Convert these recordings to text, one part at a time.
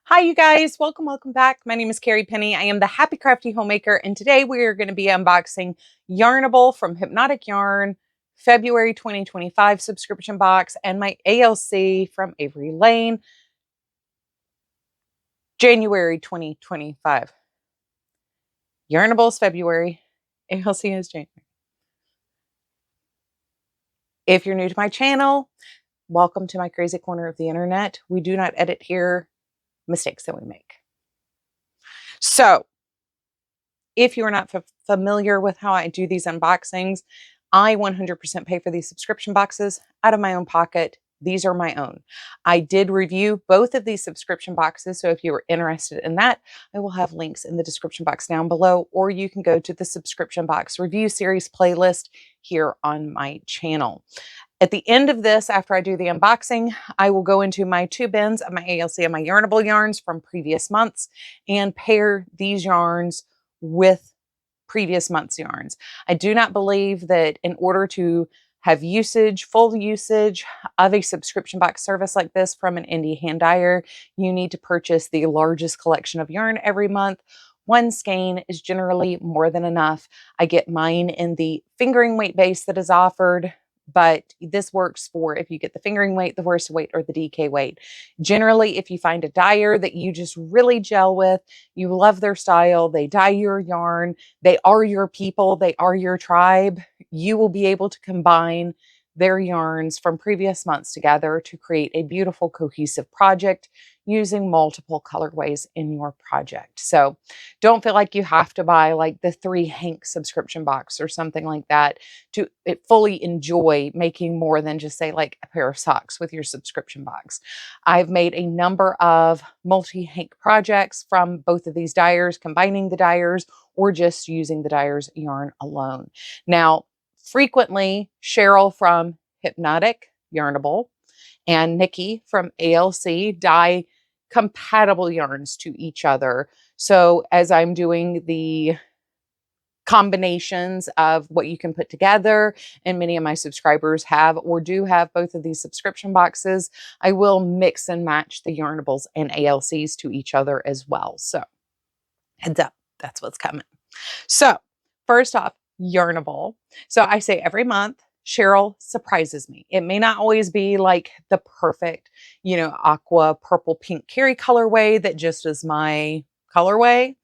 Hi, you guys. Welcome back. My name is Carrie Penny. I am the Happy Crafty Homemaker, and today we are going to be unboxing Yarnable from Hypnotic Yarn, February 2025 subscription box, and my ALC from Avery Lane, January 2025. Yarnable is February, ALC is January. If you're new to my channel, welcome to my crazy corner of the internet. We do not edit here mistakes that we make. So, if you're not familiar with how I do these unboxings, I 100% pay for these subscription boxes out of my own pocket. These are my own. I did review both of these subscription boxes, so if you are interested in that, I will have links in the description box down below, or you can go to the subscription box review series playlist here on my channel. At the end of this, after I do the unboxing, I will go into my two bins of my ALC and my Yarnable yarns from previous months and pair these yarns with previous month's yarns. I do not believe that in order to have full usage of a subscription box service like this from an indie hand dyer, you need to purchase the largest collection of yarn every month. One skein is generally more than enough. I get mine in the fingering weight base that is offered, but this works for if you get the fingering weight, the worsted weight, or the DK weight. Generally, if you find a dyer that you just really gel with, you love their style, they dye your yarn, they are your people, they are your tribe, you will be able to combine their yarns from previous months together to create a beautiful cohesive project using multiple colorways in your project. So don't feel like you have to buy like the 3 Hank subscription box or something like that to fully enjoy making more than just say like a pair of socks with your subscription box. I've made a number of multi-Hank projects from both of these dyers, combining the dyers or just using the dyer's yarn alone. Now, frequently, Cheryl from Hypnotic Yarnable and Nikki from ALC dye compatible yarns to each other. So as I'm doing the combinations of what you can put together, and many of my subscribers have or do have both of these subscription boxes, I will mix and match the Yarnables and ALCs to each other as well. So heads up, that's what's coming. So first off, Yarnable. So I say every month, Cheryl surprises me. It may not always be like the perfect, aqua, purple, pink Carrie colorway that just is my colorway,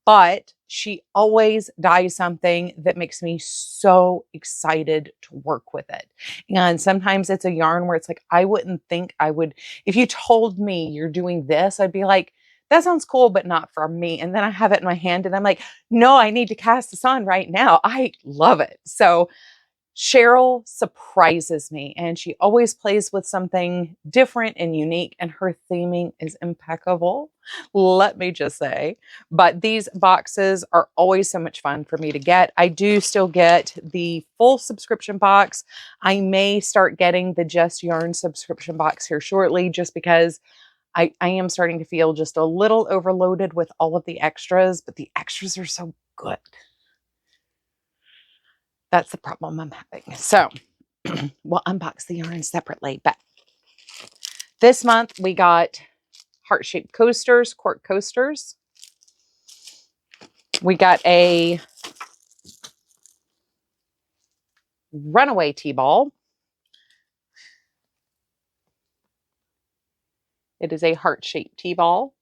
but she always dyes something that makes me so excited to work with it. And sometimes it's a yarn where it's like, I wouldn't think I would, if you told me you're doing this, I'd be like, that sounds cool, but not for me. And then I have it in my hand and I'm like, no, I need to cast this on right now. I love it. So Cheryl surprises me and she always plays with something different and unique, and her theming is impeccable, let me just say. But these boxes are always so much fun for me to get. I do still get the full subscription box. I may start getting the Just Yarn subscription box here shortly, just because I am starting to feel just a little overloaded with all of the extras, but the extras are so good. That's the problem I'm having. So we'll unbox the yarn separately. But this month we got heart-shaped coasters, cork coasters. We got a runaway T-ball. It is a heart-shaped T-ball.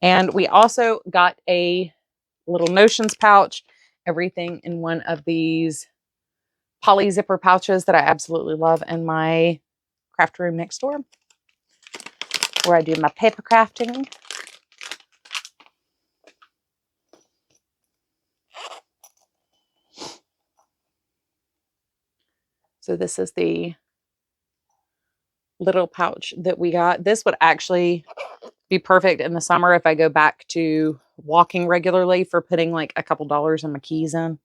And we also got a little notions pouch, everything in one of these poly zipper pouches that I absolutely love in my craft room next door, where I do my paper crafting. So this is the little pouch that we got. This would actually be perfect in the summer if I go back to walking regularly, for putting like a couple dollars in my keys in.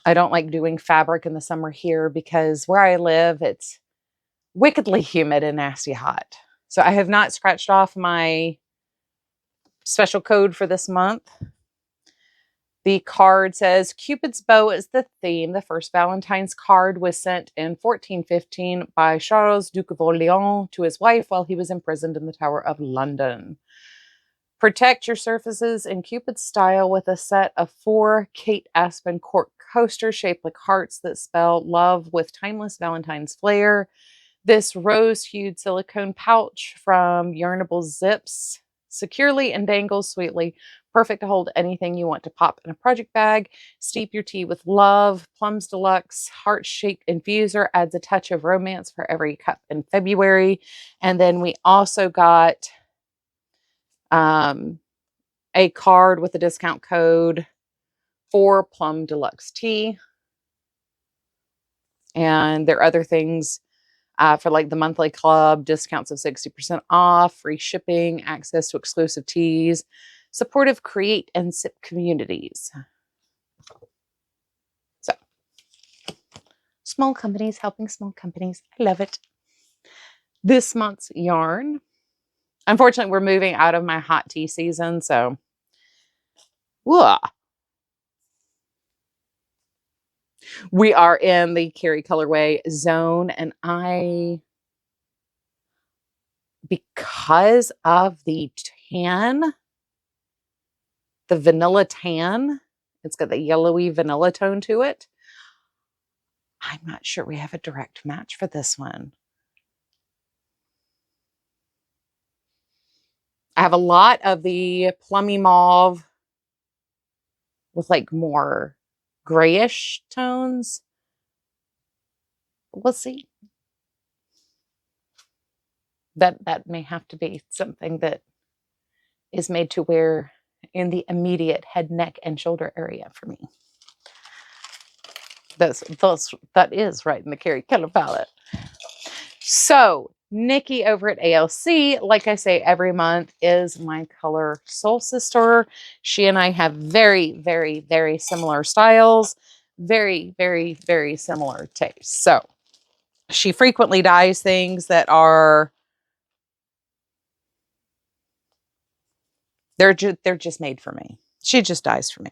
I don't like doing fabric in the summer here because where I live, it's wickedly humid and nasty hot. So I have not scratched off my special code for this month. The card says, Cupid's bow is the theme. The first Valentine's card was sent in 1415 by Charles, Duke of Orleans, to his wife while he was imprisoned in the Tower of London. Protect your surfaces in Cupid's style with a set of 4 Kate Aspen cork coasters shaped like hearts that spell love with timeless Valentine's flair. This rose-hued silicone pouch from Yarnable zips securely and dangles sweetly. Perfect to hold anything you want to pop in a project bag. Steep your tea with love. Plums Deluxe heart-shaped infuser adds a touch of romance for every cup in February. And then we also got a card with a discount code for Plum Deluxe tea. And there are other things for like the monthly club, discounts of 60% off, free shipping, access to exclusive teas, supportive create and sip communities. So, small companies helping small companies. I love it. This month's yarn. Unfortunately, we're moving out of my hot tea season, so we are in the Carrie colorway zone, and because of the tan, the vanilla tan, it's got the yellowy vanilla tone to it. I'm not sure we have a direct match for this one. I have a lot of the plummy mauve with like more grayish tones. We'll see. That may have to be something that is made to wear in the immediate head, neck, and shoulder area for me. That is right in the Carrie color palette. So Nikki over at ALC, like I say every month, is my color soul sister. She and I have very, very, very similar styles, very, very, very similar tastes. So she frequently dyes things that are they're just made for me. She just dyes for me.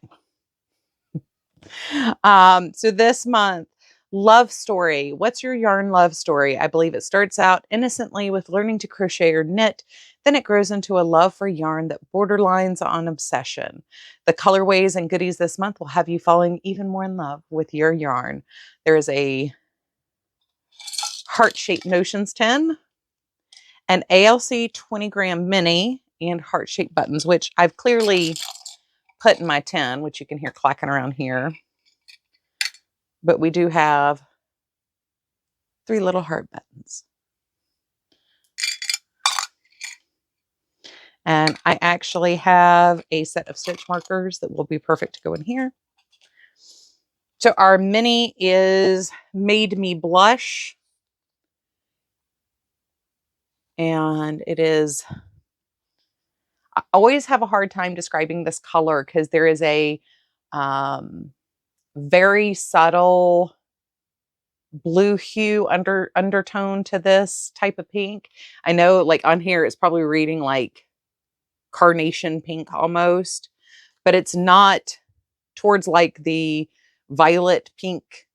So this month, love story. What's your yarn love story? I believe it starts out innocently with learning to crochet or knit. Then it grows into a love for yarn that borderlines on obsession. The colorways and goodies this month will have you falling even more in love with your yarn. There is a heart-shaped Notions 10, an ALC 20-gram mini, and heart-shaped buttons, which I've clearly put in my 10, which you can hear clacking around here. But we do have 3 little heart buttons. And I actually have a set of stitch markers that will be perfect to go in here. So our mini is Made Me Blush. And it is, I always have a hard time describing this color because there is a very subtle blue hue undertone to this type of pink. I know like on here it's probably reading like carnation pink almost, but it's not towards like the violet pink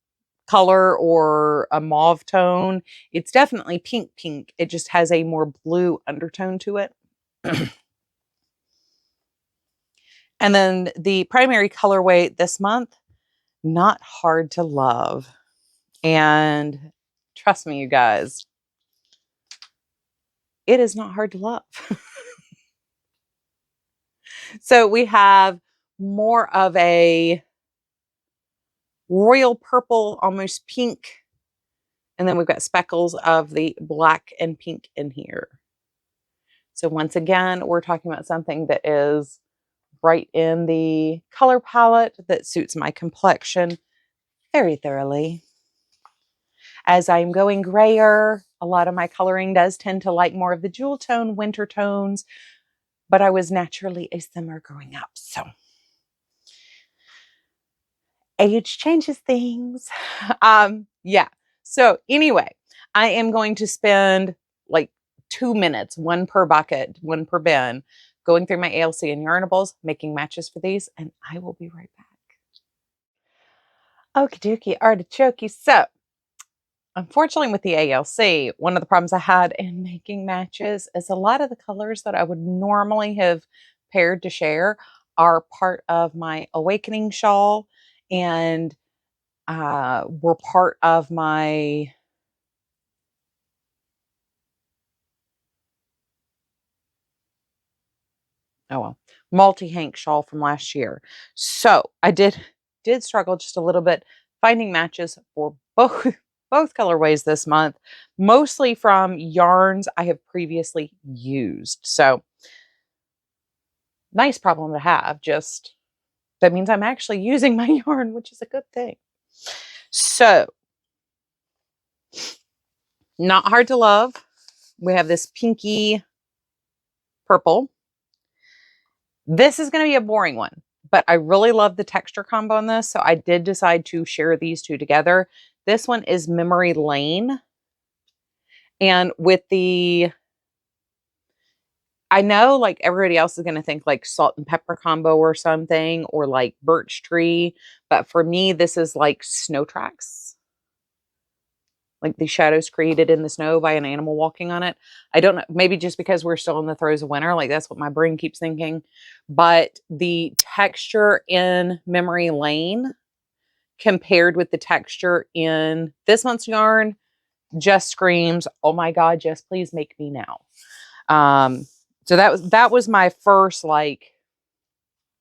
color or a mauve tone. It's definitely pink. It just has a more blue undertone to it. And then the primary colorway this month, Not Hard to Love. And trust me, you guys, it is not hard to love. So we have more of a royal purple, almost pink. And then we've got speckles of the black and pink in here. So once again, we're talking about something that is right in the color palette that suits my complexion very thoroughly. As I'm going grayer, a lot of my coloring does tend to like more of the jewel tone, winter tones, but I was naturally a simmer growing up, so age changes things. Yeah. So anyway, I am going to spend like 2 minutes, one per bucket, one per bin, going through my ALC and Yarnables, making matches for these, and I will be right back. Okie dokie, artichoke. So, unfortunately, with the ALC, one of the problems I had in making matches is a lot of the colors that I would normally have paired to share are part of my awakening shawl and were part of my multi-hank shawl from last year. So I did struggle just a little bit finding matches for both colorways this month, mostly from yarns I have previously used. So nice problem to have. Just that means I'm actually using my yarn, which is a good thing. So not hard to love. We have this pinky purple. This is going to be a boring one, but I really love the texture combo on this. So I did decide to share these two together. This one is Memory Lane. And with the, I know like everybody else is going to think like salt and pepper combo or something, or like birch tree. But for me, this is like snow tracks. Like the shadows created in the snow by an animal walking on it. I don't know, maybe just because we're still in the throes of winter, like that's what my brain keeps thinking. But the texture in Memory Lane compared with the texture in this month's yarn just screams, oh my God, just please make me now. So that was my first, like,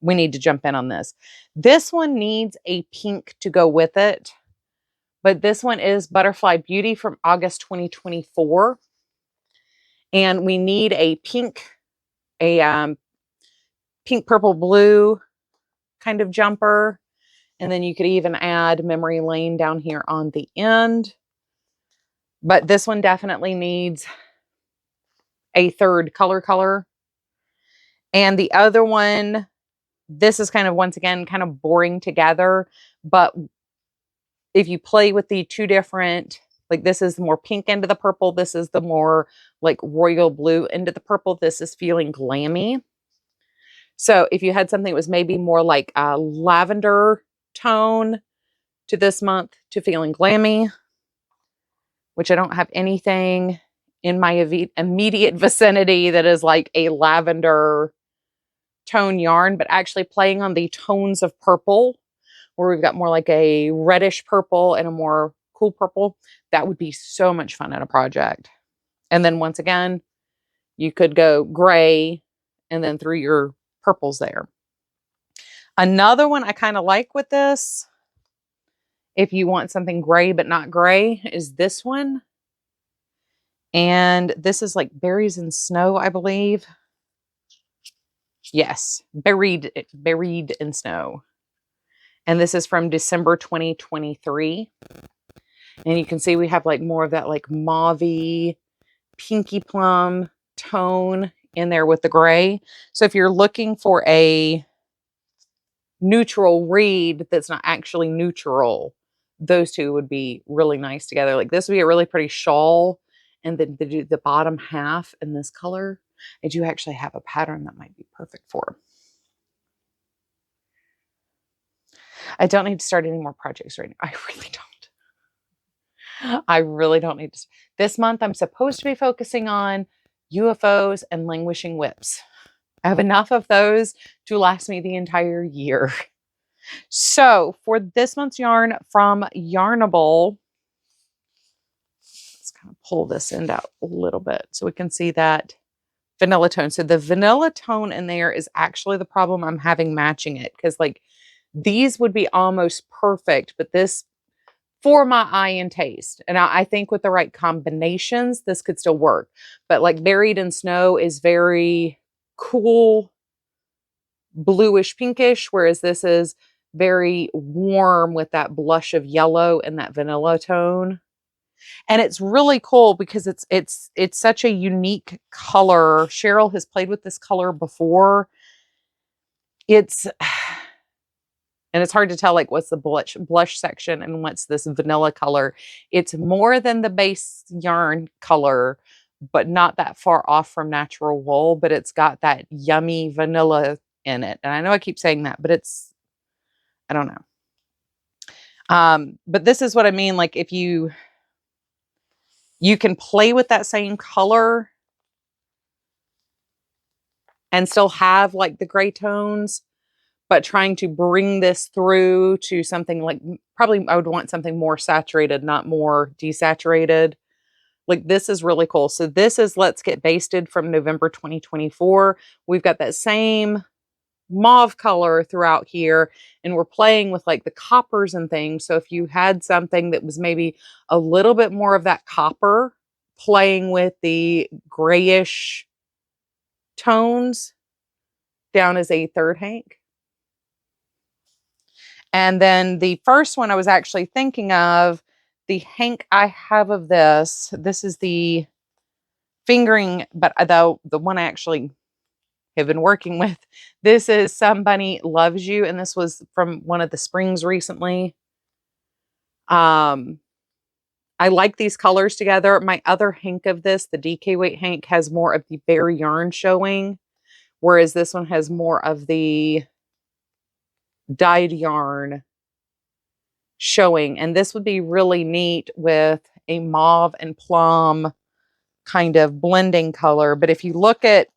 we need to jump in on this. This one needs a pink to go with it. But this one is Butterfly Beauty from August 2024. And we need a pink, pink, purple, blue kind of jumper. And then you could even add Memory Lane down here on the end. But this one definitely needs a third color. And the other one, this is kind of, once again, kind of boring together. But if you play with the two different, like this is the more pink end of the purple, this is the more like royal blue end of the purple, this is feeling glammy. So if you had something that was maybe more like a lavender tone to this month to feeling glammy, which I don't have anything in my immediate vicinity that is like a lavender tone yarn, but actually playing on the tones of purple, where we've got more like a reddish purple and a more cool purple, that would be so much fun in a project. And then once again, you could go gray and then through your purples there. Another one I kind of like with this, if you want something gray but not gray, is this one. And this is like Berries in Snow, I believe. Yes, Buried in Snow. And this is from December 2023. And you can see we have like more of that like mauve-y, pinky plum tone in there with the gray. So if you're looking for a neutral read that's not actually neutral, those two would be really nice together. Like this would be a really pretty shawl. And then the bottom half in this color, I do actually have a pattern that might be perfect for. I don't need to start any more projects right now. I really don't. I really don't need to. This month, I'm supposed to be focusing on UFOs and languishing WIPs. I have enough of those to last me the entire year. So for this month's yarn from Yarnable, let's kind of pull this end out a little bit so we can see that vanilla tone. So the vanilla tone in there is actually the problem I'm having matching it, because like these would be almost perfect, but this for my eye and taste. And I think with the right combinations, this could still work. But like Buried in Snow is very cool, bluish pinkish, whereas this is very warm with that blush of yellow and that vanilla tone. And it's really cool because it's such a unique color. Cheryl has played with this color before. It's and it's hard to tell like what's the blush section and what's this vanilla color. It's more than the base yarn color, but not that far off from natural wool, but it's got that yummy vanilla in it. And I know I keep saying that, but it's, I don't know. But this is what I mean. Like if you can play with that same color and still have like the gray tones, but trying to bring this through to something like, probably I would want something more saturated, not more desaturated. Like this is really cool. So this is Let's Get Basted from November 2024. We've got that same mauve color throughout here, and we're playing with like the coppers and things. So if you had something that was maybe a little bit more of that copper playing with the grayish tones down as a third hank. And then the first one I was actually thinking of, the hank I have of this is the fingering, but though the one I actually have been working with, this is Somebody Loves You, and this was from one of the springs recently. I like these colors together. My other hank of this, the DK weight hank, has more of the bare yarn showing, whereas this one has more of the dyed yarn showing. And this would be really neat with a mauve and plum kind of blending color. But if you look at,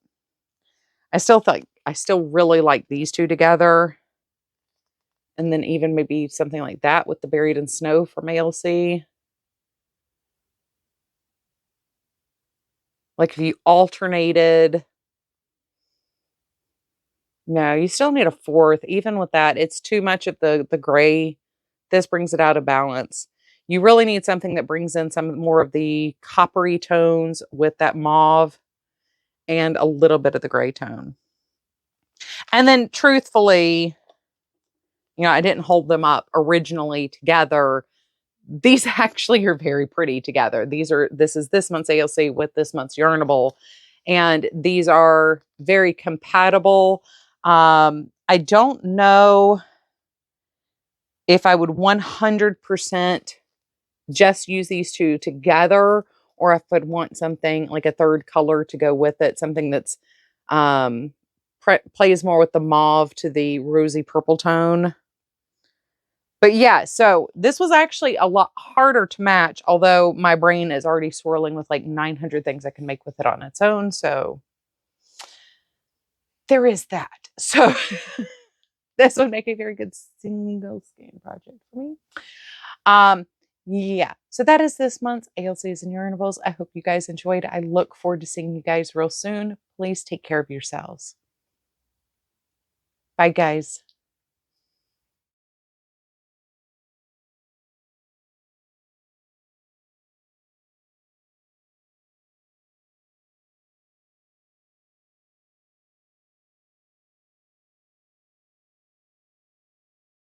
I still really like these two together. And then even maybe something like that with the Buried in Snow from ALC. Like if you alternated, no, you still need a fourth. Even with that, it's too much of the gray. This brings it out of balance. You really need something that brings in some more of the coppery tones with that mauve and a little bit of the gray tone. And then truthfully, I didn't hold them up originally together. These actually are very pretty together. This is this month's ALC with this month's Yarnable, and these are very compatible. I don't know if I would 100% just use these two together, or if I'd want something like a third color to go with it, something that's plays more with the mauve to the rosy purple tone. But yeah, so this was actually a lot harder to match, although my brain is already swirling with like 900 things I can make with it on its own. So there is that. So this would make a very good single skein project for me. Yeah, so that is this month's ALCs and Yarnables. I hope you guys enjoyed. I look forward to seeing you guys real soon. Please take care of yourselves. Bye, guys.